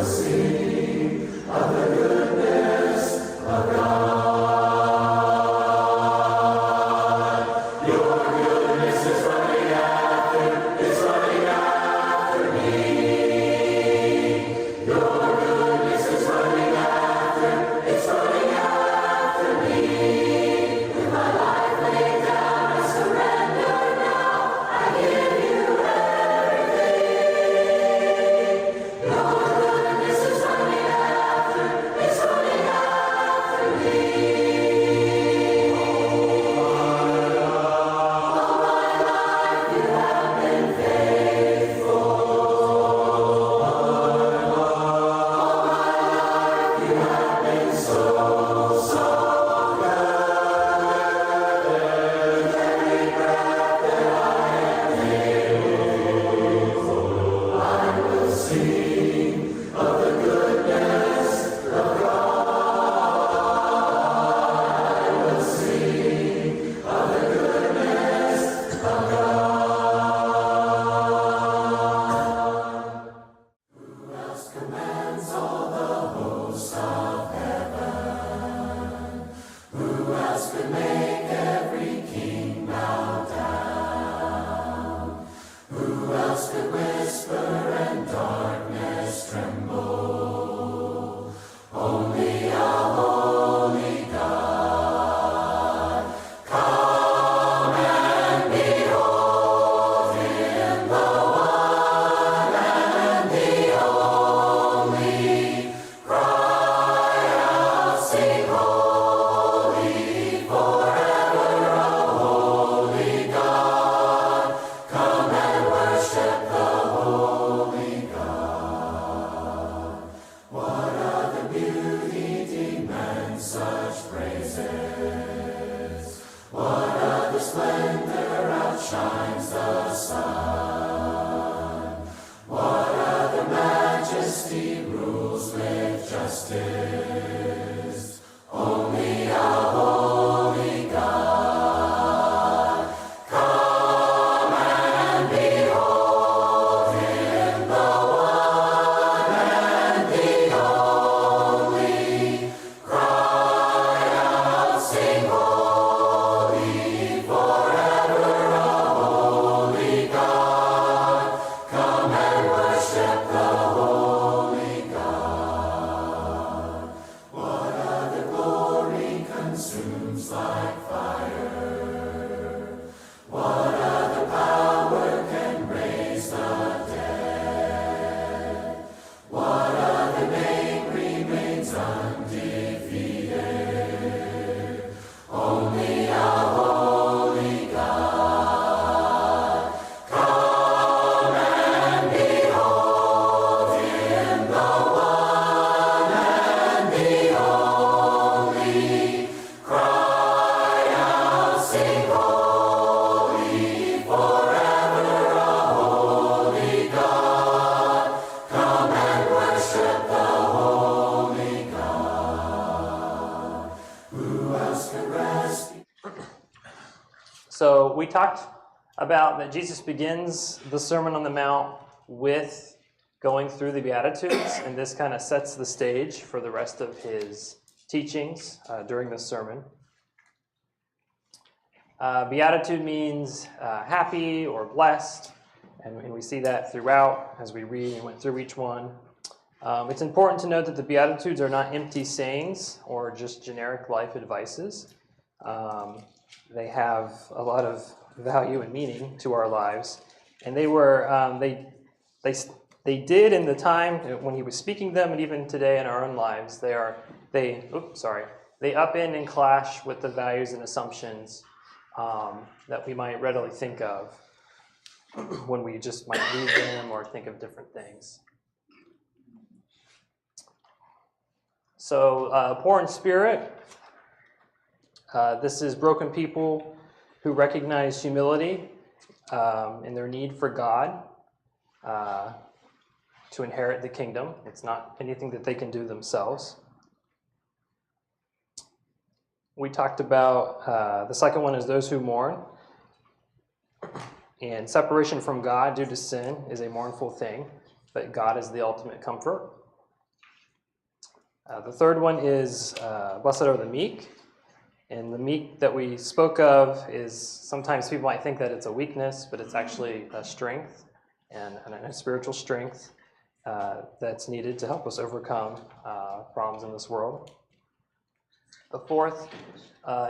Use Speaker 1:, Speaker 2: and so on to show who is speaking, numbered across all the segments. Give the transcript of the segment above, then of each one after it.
Speaker 1: Sing. So we talked about that Jesus begins the Sermon on the Mount with going through the Beatitudes, and this kind of sets the stage for the rest of his teachings during the sermon. Beatitude means happy or blessed, and we see that throughout as we read and went through each one. It's important to note that the Beatitudes are not empty sayings or just generic life advices. They have a lot of value and meaning to our lives, and they were they did in the time when he was speaking them, and even today in our own lives. They upend and clash with the values and assumptions that we might readily think of when we just might read them or think of different things. So, poor in spirit. This is broken people who recognize humility and their need for God to inherit the kingdom. It's not anything that they can do themselves. We talked about the second one is those who mourn. And separation from God due to sin is a mournful thing, but God is the ultimate comfort. The third one is blessed are the meek. And the meek that we spoke of is sometimes people might think that it's a weakness, but it's actually a strength and a spiritual strength that's needed to help us overcome problems in this world. The fourth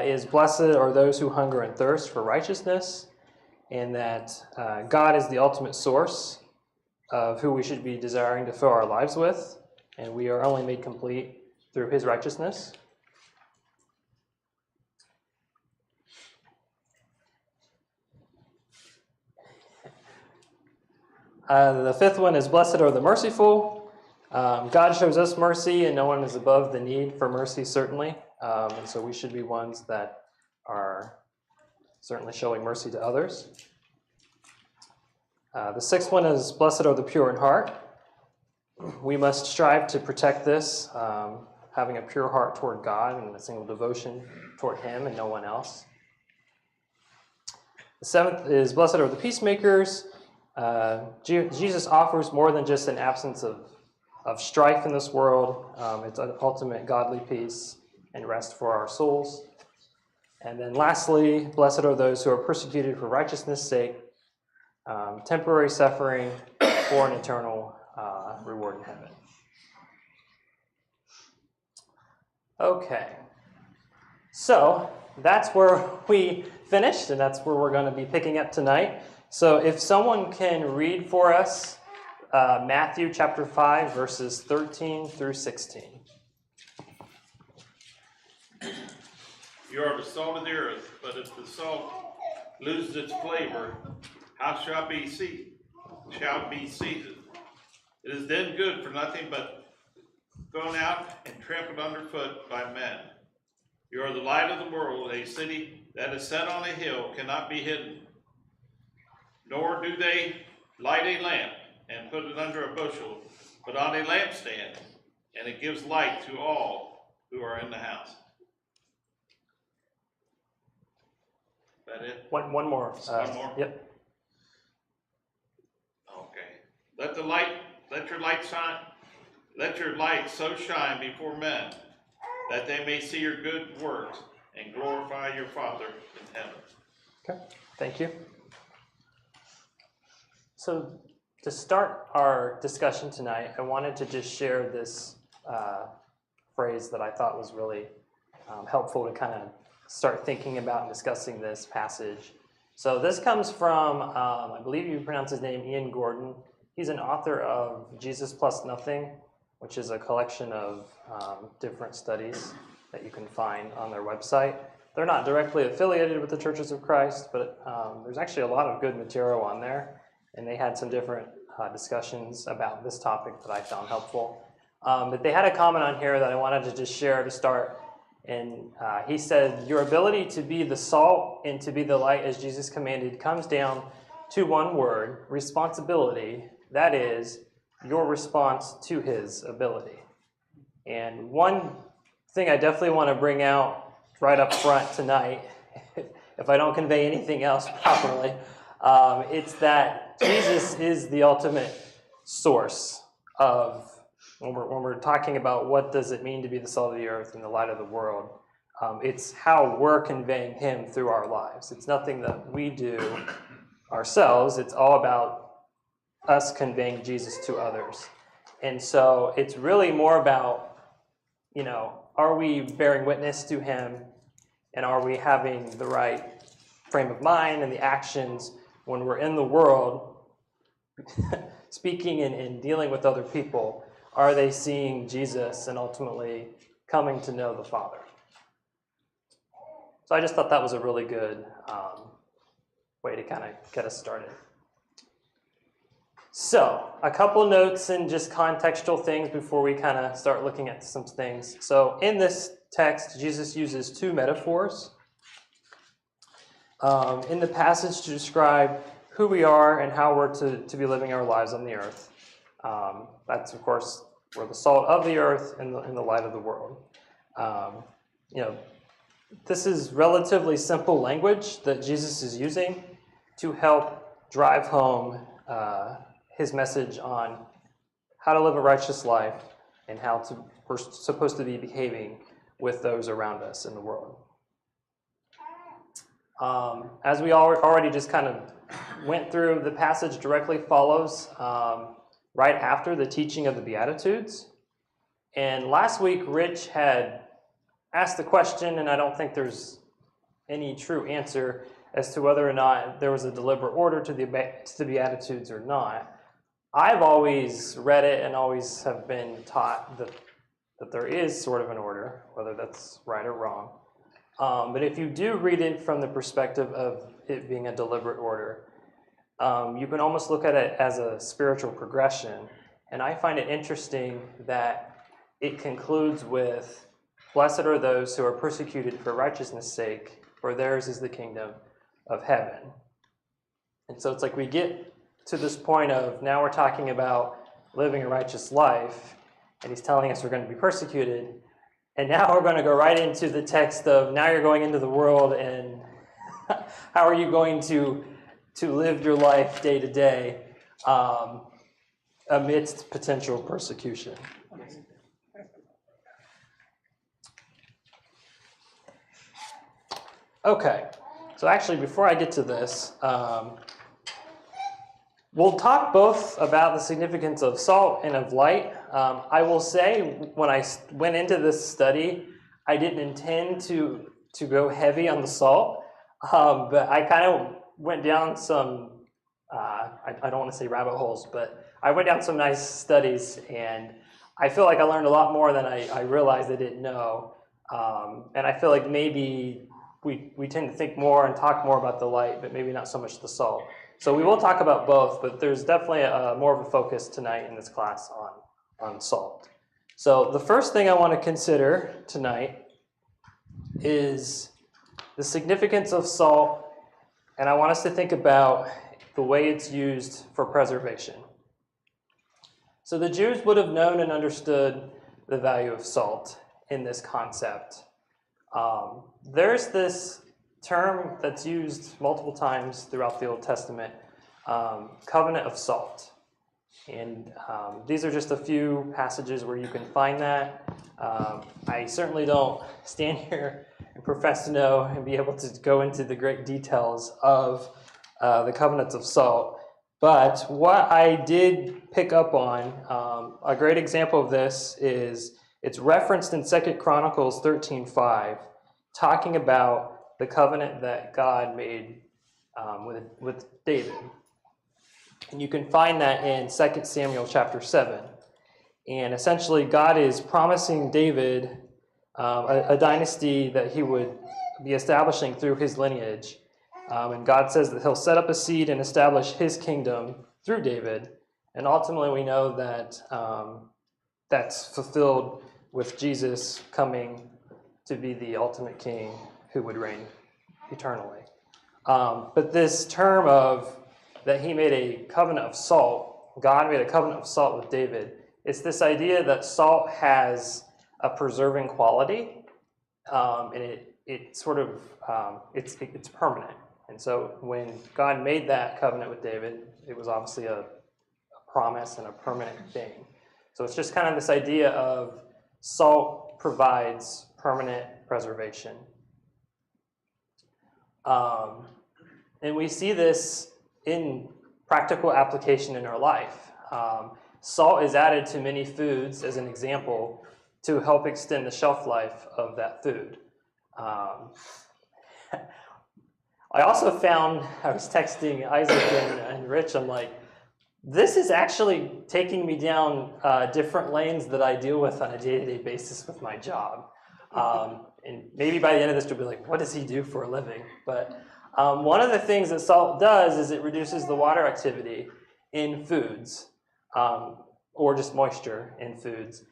Speaker 1: is blessed are those who hunger and thirst for righteousness, and that God is the ultimate source of who we should be desiring to fill our lives with, and we are only made complete through his righteousness. The fifth one is blessed are the merciful. God shows us mercy, and no one is above the need for mercy, certainly. And so we should be ones that are certainly showing mercy to others. The sixth one is blessed are the pure in heart. We must strive to protect this, having a pure heart toward God and a single devotion toward him and no one else. The seventh is blessed are the peacemakers. Jesus offers more than just an absence of strife in this world. It's an ultimate godly peace and rest for our souls. And then lastly, blessed are those who are persecuted for righteousness' sake, temporary suffering for an eternal reward in heaven. Okay, so that's where we finished, and that's where we're going to be picking up tonight. So if someone can read for us Matthew chapter 5, verses 13 through 16.
Speaker 2: You are the salt of the earth, but if the salt loses its flavor, how shall it be seasoned? It is then good for nothing but thrown out and trampled underfoot by men. You are the light of the world. A city that is set on a hill cannot be hidden. Nor do they light a lamp and put it under a bushel, but on a lampstand, and it gives light to all who are in the house. Is that it?
Speaker 1: One more.
Speaker 2: One more?
Speaker 1: Yep.
Speaker 2: Okay. Let your light so shine before men that they may see your good works and glorify your Father in heaven.
Speaker 1: Okay, thank you. So to start our discussion tonight, I wanted to just share this phrase that I thought was really helpful to kind of start thinking about and discussing this passage. So this comes from, I believe you pronounce his name, Ian Gordon. He's an author of Jesus Plus Nothing, which is a collection of different studies that you can find on their website. They're not directly affiliated with the Churches of Christ, but there's actually a lot of good material on there, and they had some different discussions about this topic that I found helpful. But they had a comment on here that I wanted to just share to start. And he said, your ability to be the salt and to be the light as Jesus commanded comes down to one word, responsibility. That is your response to his ability. And one thing I definitely want to bring out right up front tonight if I don't convey anything else properly, it's that Jesus is the ultimate source of, when we're talking about what does it mean to be the salt of the earth and the light of the world, it's how we're conveying him through our lives. It's nothing that we do ourselves. It's all about us conveying Jesus to others. And so it's really more about, are we bearing witness to him, and are we having the right frame of mind and the actions when we're in the world speaking and dealing with other people? Are they seeing Jesus and ultimately coming to know the Father? So I just thought that was a really good way to kind of get us started. So a couple notes and just contextual things before we kind of start looking at some things. So in this text, Jesus uses two metaphors in the passage to describe who we are and how we're to be living our lives on the earth. That's, of course, we're the salt of the earth and the light of the world. This is relatively simple language that Jesus is using to help drive home his message on how to live a righteous life and how we're supposed to be behaving with those around us in the world. As we already just kind of went through, the passage directly follows right after the teaching of the Beatitudes. And last week, Rich had asked the question, and I don't think there's any true answer as to whether or not there was a deliberate order to the Beatitudes or not. I've always read it and always have been taught that there is sort of an order, whether that's right or wrong. But if you do read it from the perspective of it being a deliberate order, you can almost look at it as a spiritual progression. And I find it interesting that it concludes with, "Blessed are those who are persecuted for righteousness' sake, for theirs is the kingdom of heaven." And so it's like we get to this point of now we're talking about living a righteous life, and he's telling us we're going to be persecuted. And now we're going to go right into the text of now you're going into the world, and how are you going to live your life day to day amidst potential persecution. Okay, so actually before I get to this, we'll talk both about the significance of salt and of light. I will say, when I went into this study, I didn't intend to go heavy on the salt, but I kind of went down some, I don't want to say rabbit holes, but I went down some nice studies, and I feel like I learned a lot more than I realized I didn't know. And I feel like maybe we tend to think more and talk more about the light, but maybe not so much the salt. So we will talk about both, but there's definitely more of a focus tonight in this class on salt. So the first thing I want to consider tonight is the significance of salt, and I want us to think about the way it's used for preservation. So the Jews would have known and understood the value of salt in this concept. There's this term that's used multiple times throughout the Old Testament, covenant of salt. And these are just a few passages where you can find that. I certainly don't stand here and profess to know and be able to go into the great details of the covenants of salt. But what I did pick up on, a great example of this is it's referenced in 2 Chronicles 13:5, talking about the covenant that God made with David. And you can find that in 2 Samuel chapter 7. And essentially, God is promising David a dynasty that he would be establishing through his lineage. And God says that he'll set up a seed and establish his kingdom through David. And ultimately, we know that that's fulfilled with Jesus coming to be the ultimate king who would reign eternally. But this term of that he made a covenant of salt, God made a covenant of salt with David, it's this idea that salt has a preserving quality, and it sort of, it's permanent. And so when God made that covenant with David, it was obviously a promise and a permanent thing. So it's just kind of this idea of salt provides permanent preservation. And we see this in practical application in our life. Salt is added to many foods, as an example, to help extend the shelf life of that food. I also found, I was texting Isaac and Rich, I'm like, this is actually taking me down different lanes that I deal with on a day-to-day basis with my job. And maybe by the end of this, you'll be like, what does he do for a living? But one of the things that salt does is it reduces the water activity in foods, or just moisture in foods,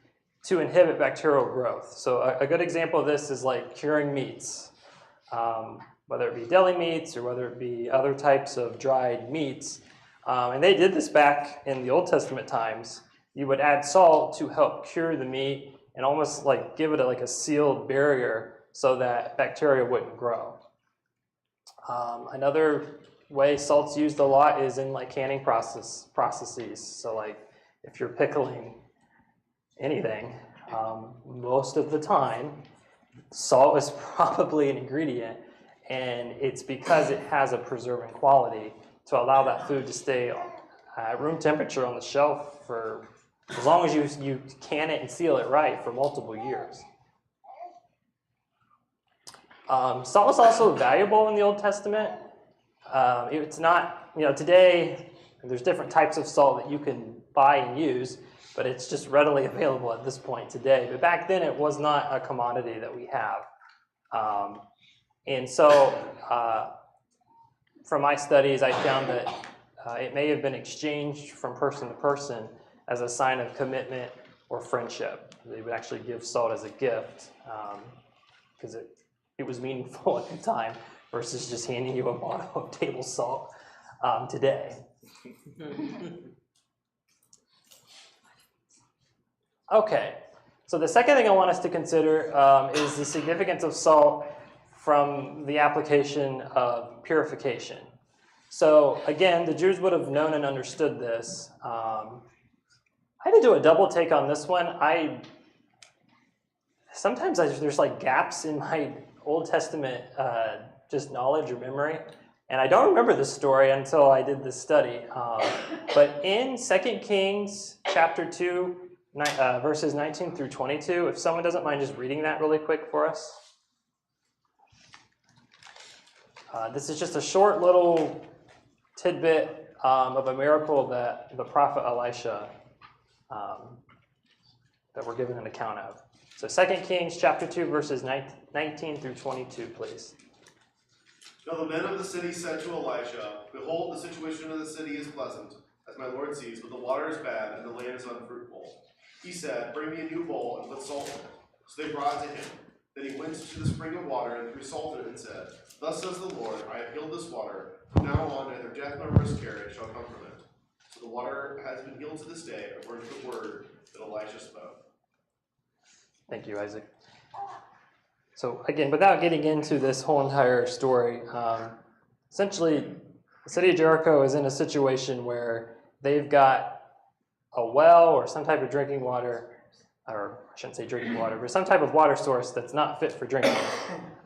Speaker 1: to inhibit bacterial growth. So a good example of this is like curing meats, whether it be deli meats or whether it be other types of dried meats. And they did this back in the Old Testament times. You would add salt to help cure the meat and almost like give it like a sealed barrier so that bacteria wouldn't grow. Another way salt's used a lot is in like canning processes. So like if you're pickling anything, most of the time, salt is probably an ingredient, and it's because it has a preserving quality to allow that food to stay at room temperature on the shelf for as long as you can it and seal it right for multiple years. Salt was also valuable in the Old Testament. It's not, today there's different types of salt that you can buy and use, but it's just readily available at this point today. But back then it was not a commodity that we have. And so from my studies, I found that it may have been exchanged from person to person as a sign of commitment or friendship. They would actually give salt as a gift because it was meaningful at the time versus just handing you a bottle of table salt today. Okay, so the second thing I want us to consider is the significance of salt from the application of purification. So again, the Jews would have known and understood this. I had to do a double take on this one. Sometimes there's like gaps in my Old Testament just knowledge or memory, and I don't remember this story until I did this study. But in 2 Kings chapter 2, verses 19 through 22, if someone doesn't mind just reading that really quick for us. This is just a short little tidbit of a miracle that the prophet Elisha that we're given an account of. So 2 Kings chapter 2, verses 19 through 22, please.
Speaker 3: Now the men of the city said to Elisha, "Behold, the situation of the city is pleasant, as my lord sees, but the water is bad, and the land is unfruitful." He said, "Bring me a new bowl and put salt in it." So they brought it to him. Then he went to the spring of water and threw salt in it and said, "Thus says the Lord, I have healed this water. From now on neither death nor miscarriage shall come from it." So the water has been healed to this day, according to the word that Elisha spoke.
Speaker 1: Thank you, Isaac. So again, without getting into this whole entire story, essentially the city of Jericho is in a situation where they've got a well or some type of drinking water, or I shouldn't say drinking water, but some type of water source that's not fit for drinking.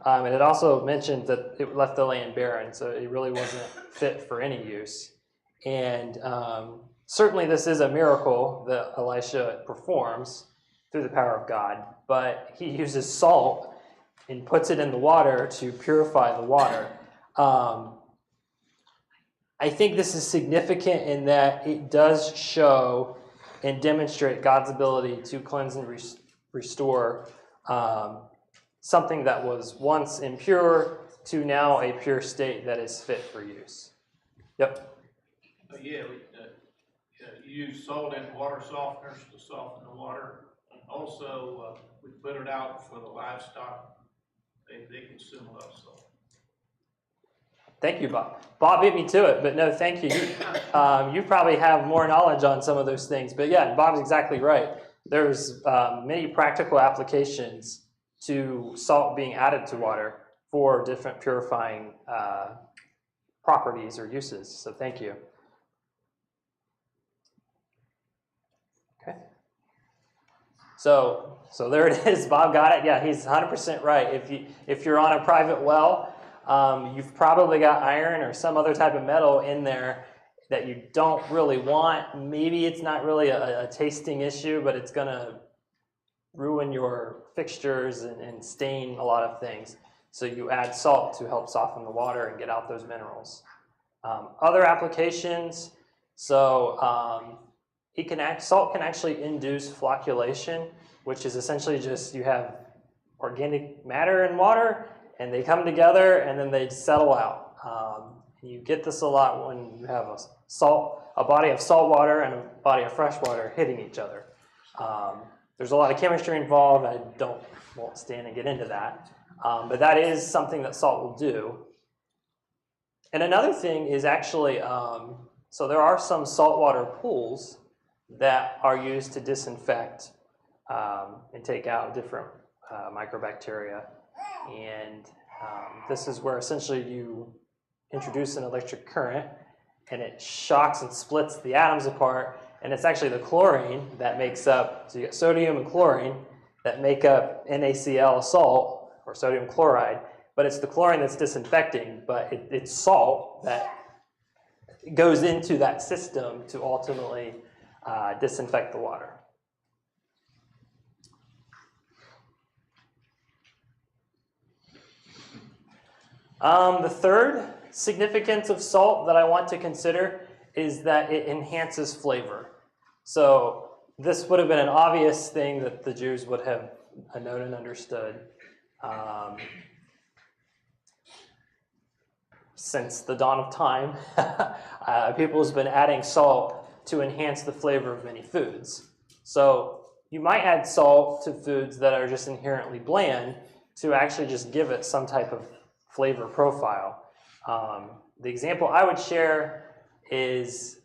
Speaker 1: And it also mentioned that it left the land barren, so it really wasn't fit for any use. And certainly this is a miracle that Elisha performs through the power of God, but he uses salt and puts it in the water to purify the water. I think this is significant in that it does show and demonstrate God's ability to cleanse and restore something that was once impure to now a pure state that is fit for use. Yep.
Speaker 4: You use salt and water softeners to soften the water. And also, we put it out for the livestock. They consume less salt.
Speaker 1: Thank you, Bob. Bob beat me to it, but no, thank you. You probably have more knowledge on some of those things. But yeah, Bob's exactly right. There's many practical applications to salt being added to water for different purifying properties or uses. So thank you. Okay. So there it is. Bob got it. Yeah, he's 100% right. If you're on a private well, you've probably got iron or some other type of metal in there that you don't really want. Maybe it's not really a tasting issue, but it's going to ruin your fixtures and stain a lot of things. So you add salt to help soften the water and get out those minerals. Other applications, so salt can actually induce flocculation, which is essentially just you have organic matter and water, and they come together and then they settle out. You get this a lot when you have a body of salt water and a body of fresh water hitting each other. There's a lot of chemistry involved. I won't stand and get into that. But that is something that salt will do. And another thing is actually, so there are some saltwater pools that are used to disinfect and take out different microbacteria. And this is where essentially you introduce an electric current and it shocks and splits the atoms apart. And it's actually the chlorine that makes up, so you get sodium and chlorine that make up NaCl salt, or sodium chloride, but it's the chlorine that's disinfecting, but it's salt that goes into that system to ultimately disinfect the water. The third significance of salt that I want to consider is that it enhances flavor. So this would have been an obvious thing that the Jews would have known and understood since the dawn of time. People have been adding salt to enhance the flavor of many foods. So you might add salt to foods that are just inherently bland to actually just give it some type of flavor profile. The example I would share is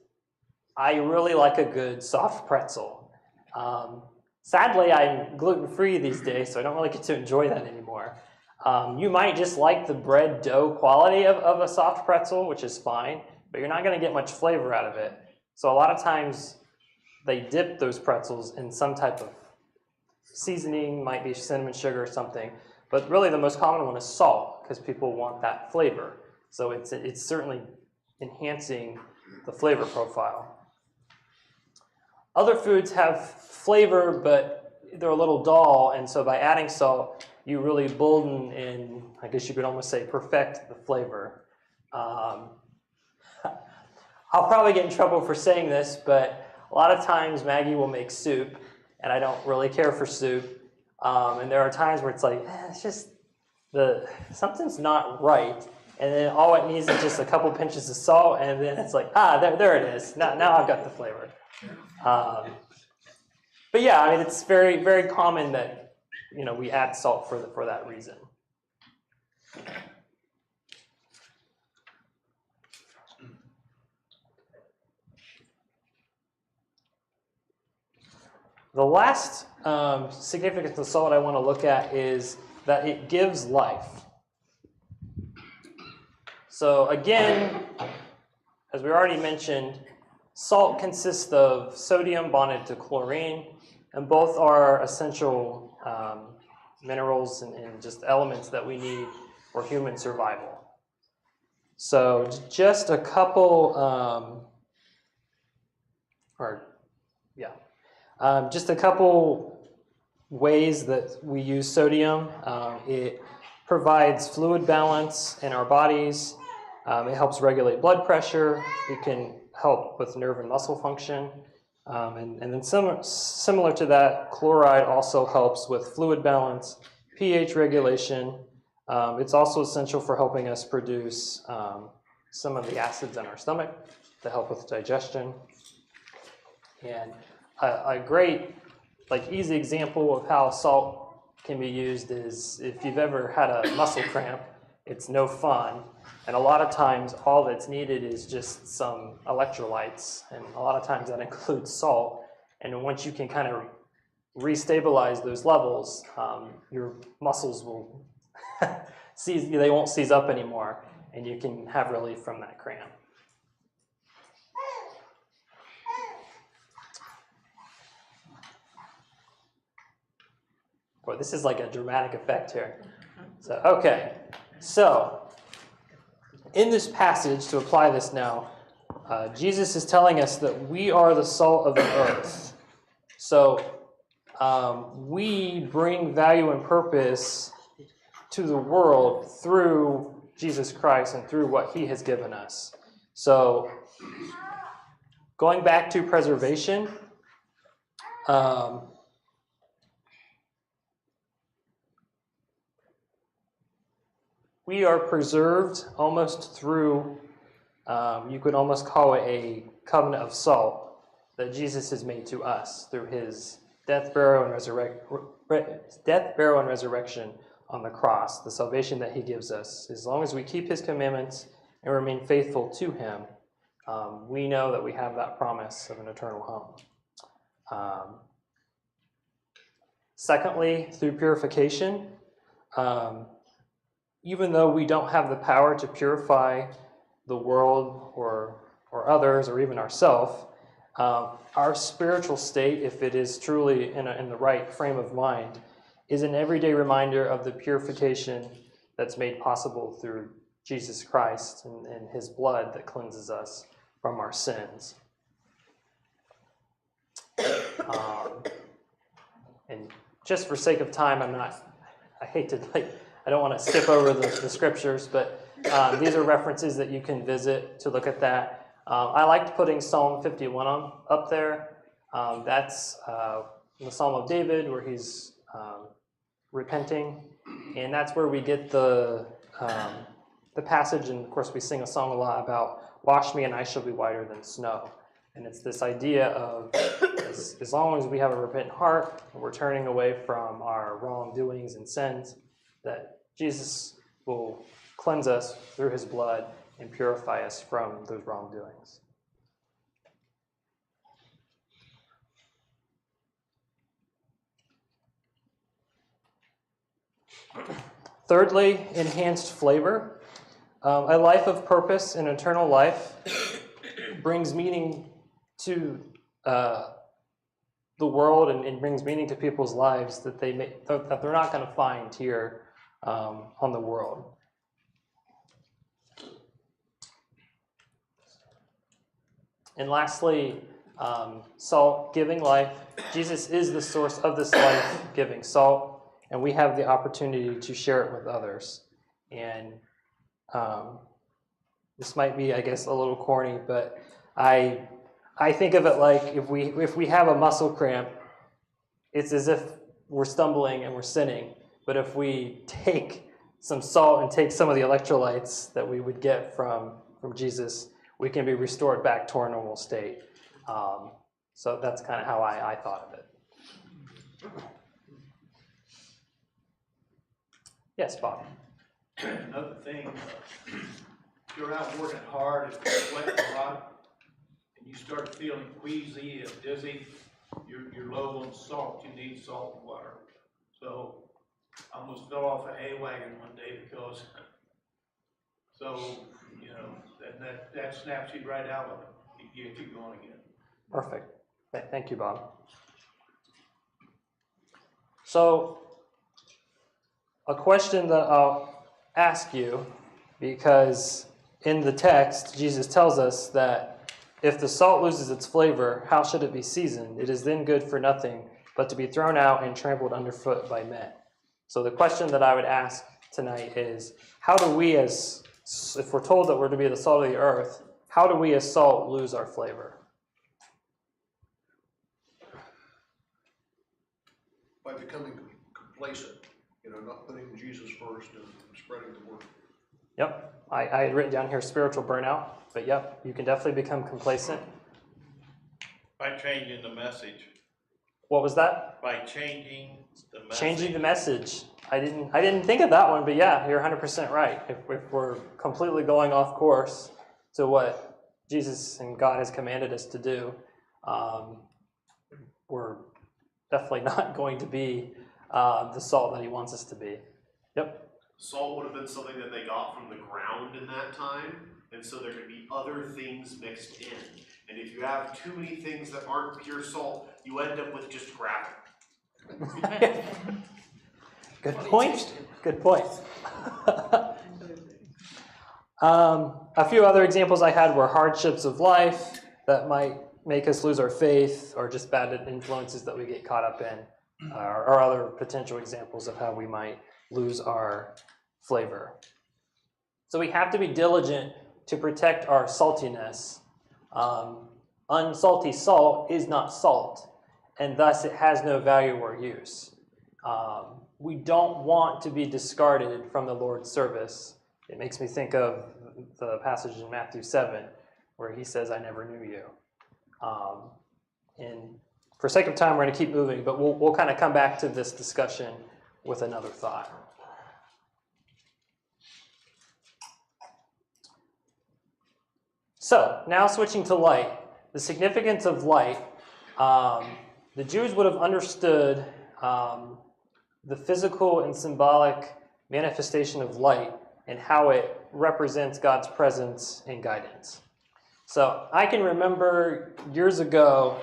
Speaker 1: I really like a good soft pretzel. Sadly, I'm gluten-free these days, so I don't really get to enjoy that anymore. You might just like the bread dough quality of a soft pretzel, which is fine, but you're not going to get much flavor out of it. So a lot of times they dip those pretzels in some type of seasoning, might be cinnamon sugar or something, but really the most common one is salt because people want that flavor. So it's certainly enhancing the flavor profile. Other foods have flavor, but they're a little dull, and so by adding salt, you really bolden and, I guess you could almost say, perfect the flavor. I'll probably get in trouble for saying this, but a lot of times Maggie will make soup, and I don't really care for soup. And there are times where it's like, it's just, something's not right. And then all it needs is just a couple pinches of salt, and then it's like, there it is. Now I've got the flavor. But yeah, I mean, it's very, very common that, we add salt for that reason. The last significance of salt I want to look at is that it gives life. So again, as we already mentioned, salt consists of sodium bonded to chlorine, and both are essential minerals and just elements that we need for human survival. So just a couple, just a couple ways that we use sodium. It provides fluid balance in our bodies. It helps regulate blood pressure. It can help with nerve and muscle function. And then similar to that, chloride also helps with fluid balance, pH regulation. It's also essential for helping us produce some of the acids in our stomach to help with digestion. And a great, easy example of how salt can be used is if you've ever had a muscle cramp, it's no fun. And a lot of times, all that's needed is just some electrolytes, and a lot of times that includes salt. And once you can kind of restabilize those levels, your muscles will they won't seize up anymore, and you can have relief from that cramp. Boy, this is like a dramatic effect here. So, okay. So, in this passage, to apply this now, Jesus is telling us that we are the salt of the earth. So, we bring value and purpose to the world through Jesus Christ and through what he has given us. So, going back to preservation, we are preserved almost through, you could almost call it a covenant of salt that Jesus has made to us through his death, burial, and resurrection on the cross, the salvation that he gives us. As long as we keep his commandments and remain faithful to him, we know that we have that promise of an eternal home. Secondly, through purification, even though we don't have the power to purify the world or others or even ourselves, our spiritual state, if it is truly in the right frame of mind, is an everyday reminder of the purification that's made possible through Jesus Christ and his blood that cleanses us from our sins. And just for sake of time, I don't want to skip over the scriptures, but these are references that you can visit to look at that. I liked putting Psalm 51 up there. That's the Psalm of David where he's repenting, and that's where we get the passage, and of course we sing a song a lot about wash me and I shall be whiter than snow. And it's this idea of as long as we have a repentant heart and we're turning away from our wrongdoings and sins, that Jesus will cleanse us through his blood and purify us from those wrongdoings. Thirdly, enhanced flavor. A life of purpose and eternal life brings meaning to the world and brings meaning to people's lives that they're not going to find here on the world. And lastly, salt giving life. Jesus is the source of this life-giving salt, and we have the opportunity to share it with others. And this might be, I guess, a little corny, but I think of it like if we have a muscle cramp, it's as if we're stumbling and we're sinning. But if we take some salt and take some of the electrolytes that we would get from Jesus, we can be restored back to our normal state. So that's kind of how I thought of it. Yes, Bob.
Speaker 4: Another thing, if you're out working hard and sweating a lot, and you start feeling queasy and dizzy, you're low on salt. You need salt and water. So I almost fell off a hay wagon one day because, that snaps you right out of it. You keep going again.
Speaker 1: Perfect. Thank you, Bob. So, a question that I'll ask you, because in the text, Jesus tells us that if the salt loses its flavor, how should it be seasoned? It is then good for nothing but to be thrown out and trampled underfoot by men. So the question that I would ask tonight is, how do we if we're told that we're to be the salt of the earth, how do we as salt lose our flavor?
Speaker 5: By becoming complacent, not putting Jesus first and spreading the word.
Speaker 1: Yep, I had written down here spiritual burnout, but yep, you can definitely become complacent.
Speaker 2: By changing the message.
Speaker 1: What was that?
Speaker 2: By changing the message.
Speaker 1: Changing the message. I didn't think of that one, but yeah, you're 100% right. If we're completely going off course to what Jesus and God has commanded us to do, we're definitely not going to be the salt that he wants us to be. Yep.
Speaker 3: Salt would have been something that they got from the ground in that time, and so there could be other things mixed in. And if you have too many things that aren't pure salt, you end up with just gravel.
Speaker 1: Good point. Good point. A few other examples I had were hardships of life that might make us lose our faith, or just bad influences that we get caught up in, or other potential examples of how we might lose our flavor. So we have to be diligent to protect our saltiness. Unsalty salt is not salt, and thus it has no value or use. We don't want to be discarded from the Lord's service. It makes me think of the passage in Matthew 7 where he says, I never knew you. And for sake of time, we're going to keep moving, but we'll kind of come back to this discussion with another thought. So, now switching to light. The significance of light. The Jews would have understood the physical and symbolic manifestation of light and how it represents God's presence and guidance. So I can remember years ago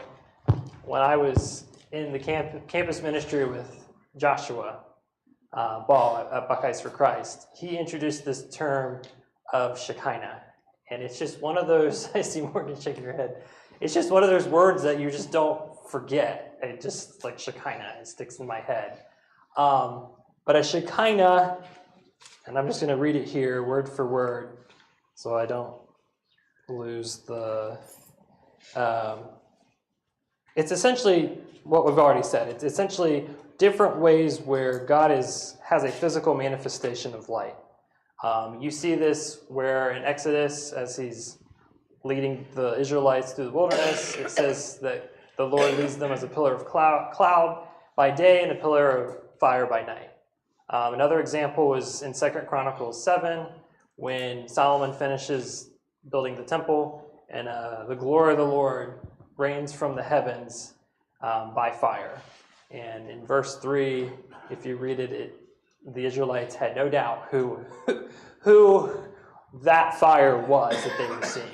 Speaker 1: when I was in the campus ministry with Joshua Ball at Buckeyes for Christ. He introduced this term of Shekinah. And it's just one of those, I see Morgan shaking her head. It's just one of those words that you just don't forget. It just, like Shekinah, it sticks in my head. But a Shekinah, and I'm just going to read it here word for word so I don't lose the... it's essentially what we've already said. It's essentially different ways where God has a physical manifestation of light. You see this where in Exodus, as he's leading the Israelites through the wilderness, it says that the Lord leads them as a pillar of cloud by day and a pillar of fire by night. Another example was in 2 Chronicles 7, when Solomon finishes building the temple, and the glory of the Lord rains from the heavens by fire. And in verse 3, if you read it, the Israelites had no doubt who that fire was that they were seeing.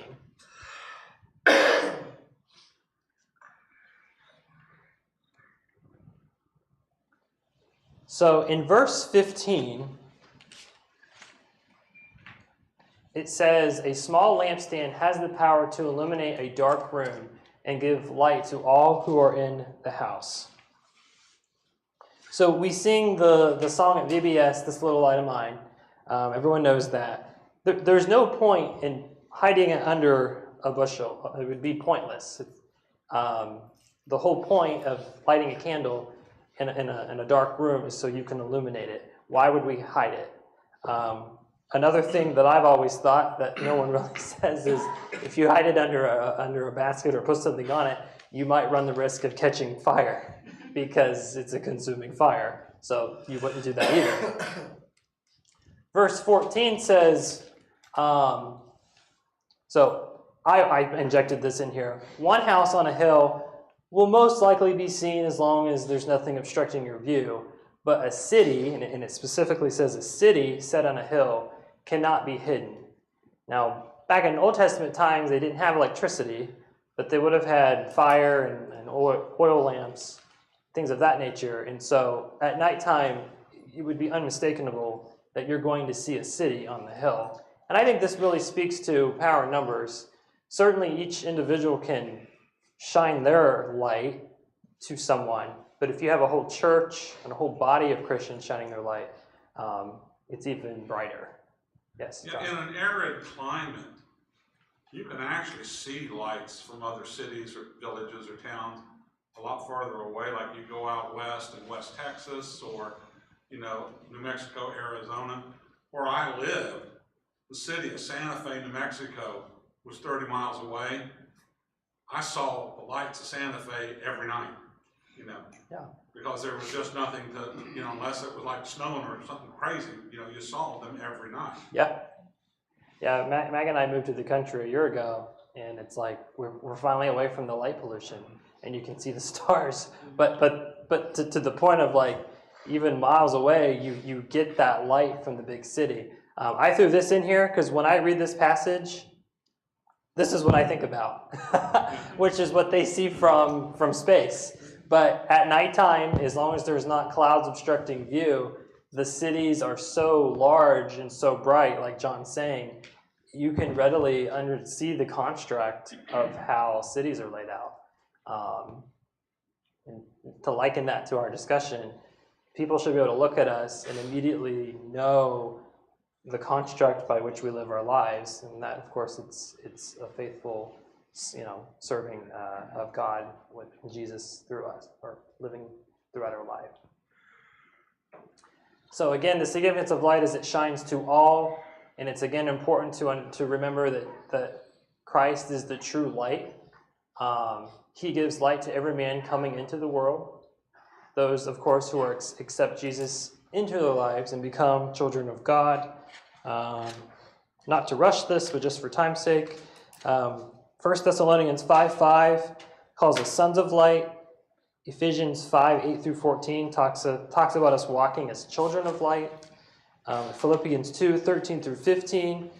Speaker 1: So in verse 15, it says, a small lampstand has the power to illuminate a dark room and give light to all who are in the house. So we sing the song at VBS, This Little Light of Mine. Everyone knows that. There's no point in hiding it under a bushel. It would be pointless. The whole point of lighting a candle in a dark room is so you can illuminate it. Why would we hide it? Another thing that I've always thought that no one really says is if you hide it under a basket or put something on it, you might run the risk of catching fire because it's a consuming fire. So you wouldn't do that either. Verse 14 says, so I injected this in here. One house on a hill will most likely be seen as long as there's nothing obstructing your view. But a city, and it specifically says a city set on a hill, cannot be hidden. Now, back in Old Testament times, they didn't have electricity, but they would have had fire and oil lamps, things of that nature. And so at nighttime, it would be unmistakable that you're going to see a city on the hill. And I think this really speaks to power in numbers. Certainly each individual can shine their light to someone, but if you have a whole church and a whole body of Christians shining their light, it's even brighter. Yes, John?
Speaker 6: In an arid climate, you can actually see lights from other cities or villages or towns a lot farther away, like you go out west in West Texas or, New Mexico, Arizona. Where I live, the city of Santa Fe, New Mexico was 30 miles away. I saw the lights of Santa Fe every night,
Speaker 1: Yeah.
Speaker 6: because there was just nothing to, unless it was like snowing or something crazy, you saw them every night.
Speaker 1: Yeah. Yeah, Mag and I moved to the country a year ago, and it's like we're finally away from the light pollution, and you can see the stars. But to the point of like even miles away, you get that light from the big city. I threw this in here because when I read this passage, this is what I think about, which is what they see from space. But at nighttime, as long as there's not clouds obstructing view, the cities are so large and so bright, like John's saying, you can readily see the construct of how cities are laid out. And to liken that to our discussion, people should be able to look at us and immediately know the construct by which we live our lives, and that, of course, it's a faithful, serving of God with Jesus through us, or living throughout our life. So again, the significance of light is it shines to all, and it's again important to remember that Christ is the true light. He gives light to every man coming into the world. Those, of course, who accept Jesus into their lives and become children of God. Not to rush this, but just for time's sake. 1 Thessalonians 5:5 calls us sons of light. Ephesians 5:8 through 14 talks about us walking as children of light. Philippians 2:13 through 15,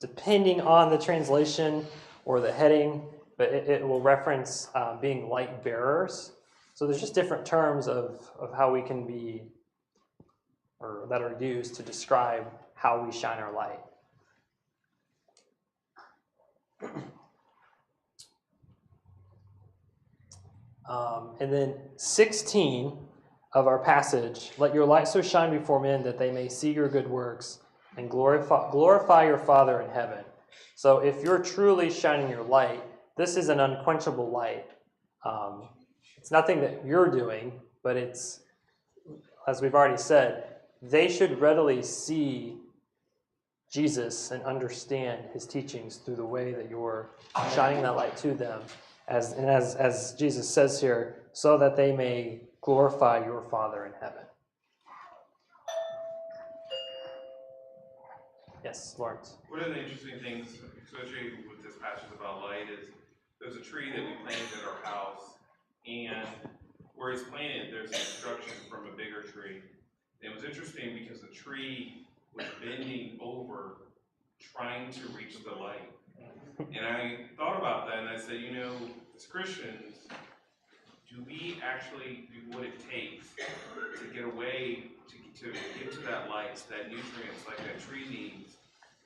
Speaker 1: depending on the translation or the heading, but it will reference being light bearers. So there's just different terms of how we can be, or that are used to describe how we shine our light. And then 16 of our passage, let your light so shine before men that they may see your good works and glorify your Father in heaven. So if you're truly shining your light, this is an unquenchable light. It's nothing that you're doing, but it's, as we've already said, they should readily see Jesus and understand his teachings through the way that you're shining that light to them. As Jesus says here, so that they may glorify your Father in heaven. Yes, Lawrence.
Speaker 7: One of the interesting things associated with this passage about light is there's a tree that we planted at our house, and where it's planted, there's an obstruction from a bigger tree. And it was interesting because the tree was bending over, trying to reach the light. And I thought about that, and I said, as Christians, do we actually do what it takes to get away, to get to that light, that nutrients like that tree needs?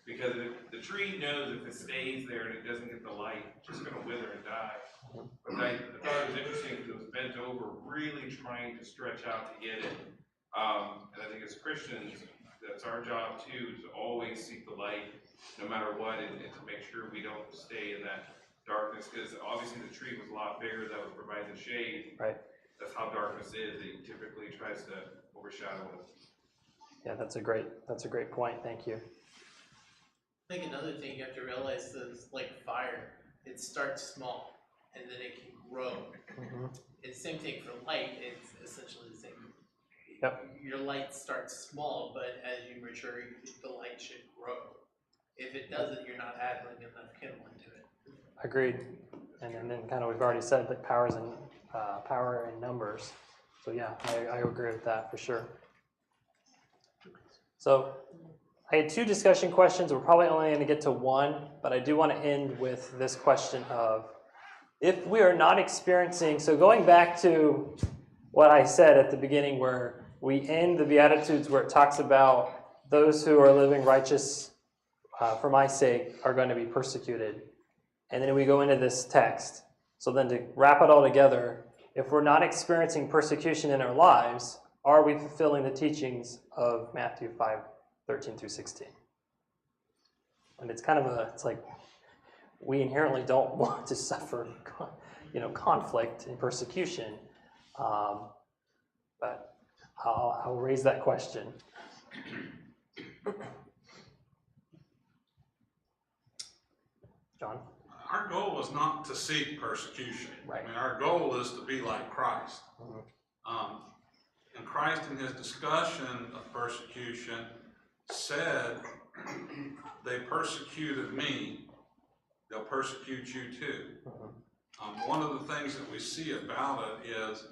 Speaker 7: Because if the tree knows if it stays there and it doesn't get the light, it's just going to wither and die. But I thought it was interesting because it was bent over, really trying to stretch out to get it. And I think as Christians, that's our job too, to always seek the light, no matter what, and to make sure we don't stay in that darkness, because obviously the tree was a lot bigger, that was providing the shade.
Speaker 1: Right.
Speaker 7: That's how darkness is. It typically tries to overshadow us.
Speaker 1: Yeah, that's a great point. Thank you.
Speaker 8: I think another thing you have to realize is like fire, it starts small and then it can grow.
Speaker 1: Mm-hmm.
Speaker 8: It's the same thing for light, it's essentially the same.
Speaker 1: Yep.
Speaker 8: Your light starts small, but as you mature, the light should grow. If it doesn't, you're not adding enough kindling to it.
Speaker 1: Agreed. And then kind of we've already said that power in numbers. So yeah, I agree with that for sure. So I had two discussion questions. We're probably only going to get to one, but I do want to end with this question of, if we are not experiencing, so going back to what I said at the beginning where we end the Beatitudes where it talks about those who are living righteous for my sake are going to be persecuted. And then we go into this text. So then to wrap it all together, if we're not experiencing persecution in our lives, are we fulfilling the teachings of Matthew 5:13 through 16? And it's kind of it's like we inherently don't want to suffer, conflict and persecution. But I'll raise that question. John?
Speaker 6: Our goal is not to seek persecution.
Speaker 1: Right.
Speaker 6: I mean, our goal is to be like Christ.
Speaker 1: Mm-hmm.
Speaker 6: And Christ, in his discussion of persecution, said, they persecuted me, they'll persecute you too. One of the things that we see about it is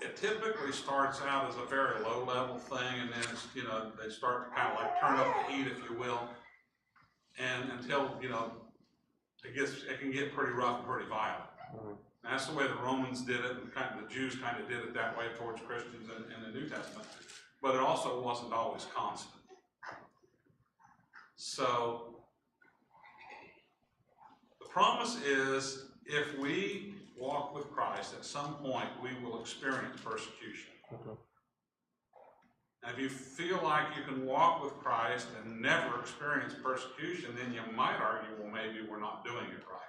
Speaker 6: it typically starts out as a very low level thing, and then it's, you know, they start to kind of like turn up the heat, if you will, and until, you know, it can get pretty rough and pretty violent. And that's the way the Romans did it, and the Jews kind of did it that way towards Christians in the New Testament. But it also wasn't always constant. So the promise is, if we walk with Christ, at some point we will experience persecution. And if you feel like you can walk with Christ and never experience persecution, then you might argue, well, maybe we're not doing it right.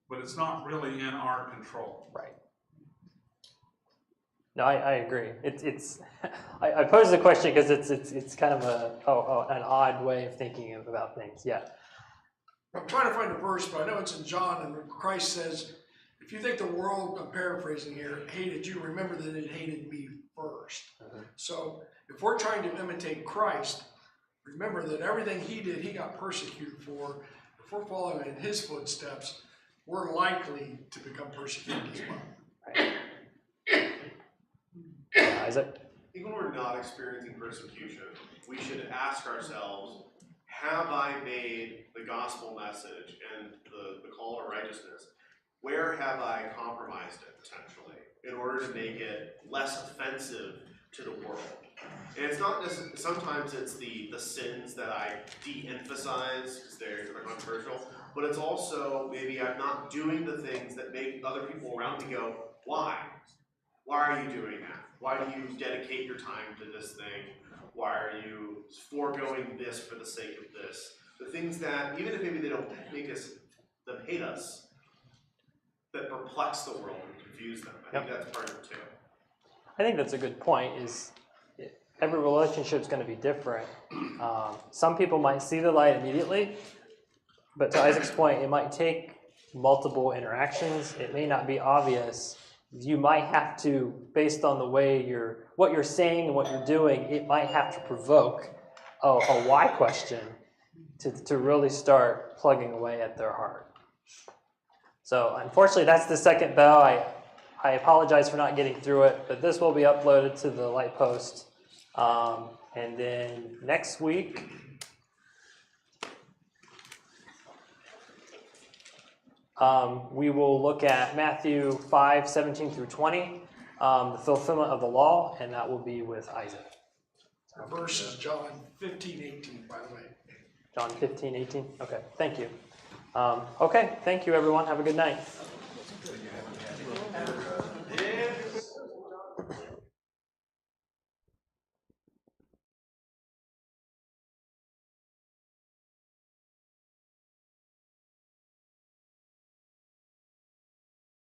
Speaker 6: But it's not really in our control.
Speaker 1: Right. No, I agree. It's I pose the question because it's kind of an odd way of thinking about things. Yeah.
Speaker 9: I'm trying to find a verse, but I know it's in John, and Christ says, if you think the world, I'm paraphrasing here, hated you, remember that it hated me first. So if we're trying to imitate Christ, remember that everything he did, he got persecuted for. If we're following in his footsteps, we're likely to become persecuted as well.
Speaker 1: Isaac?
Speaker 3: Even when we're not experiencing persecution, we should ask ourselves, have I made the gospel message and the call to righteousness, where have I compromised it potentially in order to make it less offensive to the world? And it's not just, sometimes it's the sins that I de-emphasize because they're controversial, but it's also maybe I'm not doing the things that make other people around me go, why? Why are you doing that? Why do you dedicate your time to this thing? Why are you foregoing this for the sake of this? The things that, even if maybe they don't make us, them hate us, that perplex the world and confuse them. I think that's part of it too.
Speaker 1: I think that's a good point. Is every relationship is going to be different. Some people might see the light immediately, but to Isaac's point, it might take multiple interactions. It may not be obvious. You might have to, based on the way what you're saying and what you're doing, it might have to provoke a why question to really start plugging away at their heart. So unfortunately, that's the second bell. I apologize for not getting through it, but this will be uploaded to the Light Post. And then next week, we will look at Matthew 5:17 through 20, the fulfillment of the law, and that will be with Isaac.
Speaker 9: The verse is John 15:18, by the way.
Speaker 1: John 15:18. Okay, thank you. Okay, thank you, everyone. Have a good night.